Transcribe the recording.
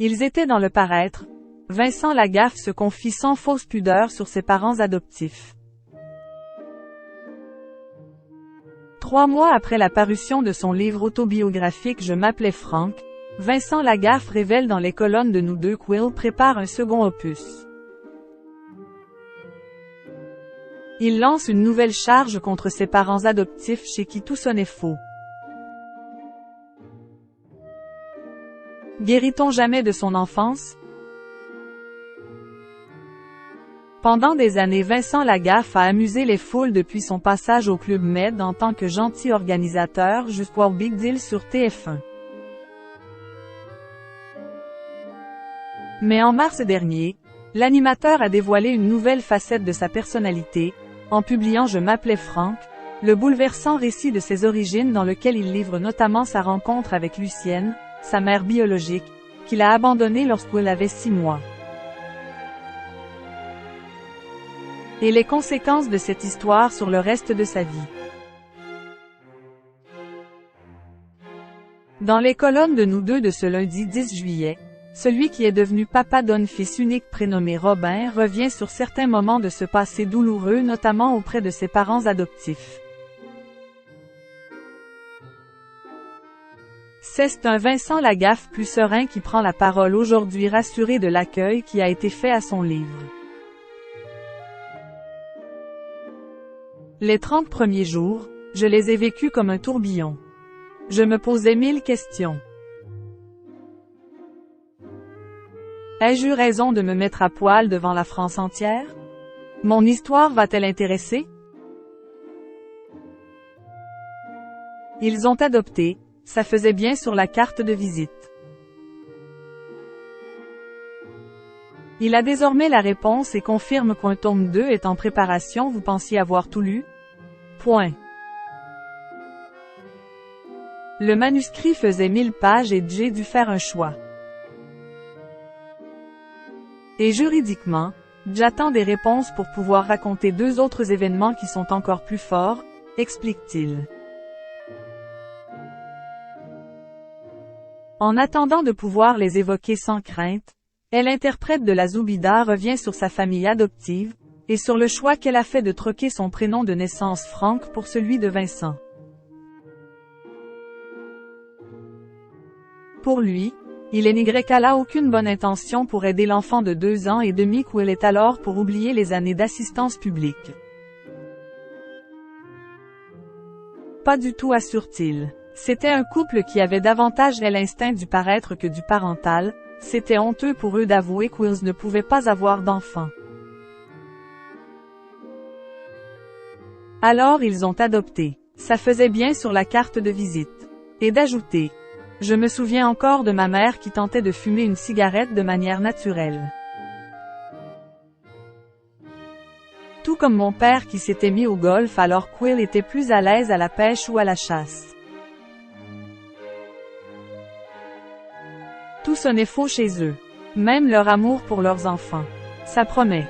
Ils étaient dans le paraître. Vincent Lagaffe se confie sans fausse pudeur sur ses parents adoptifs. 3 mois après la parution de son livre autobiographique Je m'appelais Frank, Vincent Lagaffe révèle dans les colonnes de Nous deux qu'Will prépare un second opus. Il lance une nouvelle charge contre ses parents adoptifs chez qui tout sonnait faux. Guérit-on jamais de son enfance? Pendant des années, Vincent Lagaffe a amusé les foules depuis son passage au Club Med en tant que gentil organisateur jusqu'au Big Deal sur TF1. Mais en mars dernier, l'animateur a dévoilé une nouvelle facette de sa personnalité, en publiant Je m'appelais Frank, le bouleversant récit de ses origines dans lequel il livre notamment sa rencontre avec Lucienne, sa mère biologique, qu'il a abandonnée lorsqu'il avait 6 mois. Et les conséquences de cette histoire sur le reste de sa vie. Dans les colonnes de Nous deux de ce lundi 10 juillet, celui qui est devenu papa d'un fils unique prénommé Robin revient sur certains moments de ce passé douloureux, notamment auprès de ses parents adoptifs. C'est un Vincent Lagaffe plus serein qui prend la parole aujourd'hui, rassuré de l'accueil qui a été fait à son livre. Les 30 premiers jours, je les ai vécus comme un tourbillon. Je me posais 1000 questions. Ai-je eu raison de me mettre à poil devant la France entière? Mon histoire va-t-elle intéresser? Ils ont adopté, ça faisait bien sur la carte de visite. Il a désormais la réponse et confirme qu'un tome 2 est en préparation. Vous pensiez avoir tout lu? Point. Le manuscrit faisait 1000 pages et j'ai dû faire un choix. Et juridiquement, j'attends des réponses pour pouvoir raconter 2 autres événements qui sont encore plus forts, explique-t-il. En attendant de pouvoir les évoquer sans crainte, l'interprète de la Zoubida revient sur sa famille adoptive, et sur le choix qu'elle a fait de troquer son prénom de naissance Frank pour celui de Vincent. Pour lui, il n'a aucune bonne intention pour aider l'enfant de 2 ans et demi qu'Will est alors pour oublier les années d'assistance publique. Pas du tout, assure-t-il. C'était un couple qui avait davantage l'instinct du paraître que du parental, c'était honteux pour eux d'avouer qu'Will ne pouvait pas avoir d'enfant. Alors ils ont adopté. Ça faisait bien sur la carte de visite. Et d'ajouter. Je me souviens encore de ma mère qui tentait de fumer une cigarette de manière naturelle. Tout comme mon père qui s'était mis au golf alors qu'Will était plus à l'aise à la pêche ou à la chasse. Tout sonnait faux chez eux. Même leur amour pour leurs enfants. Ça promet.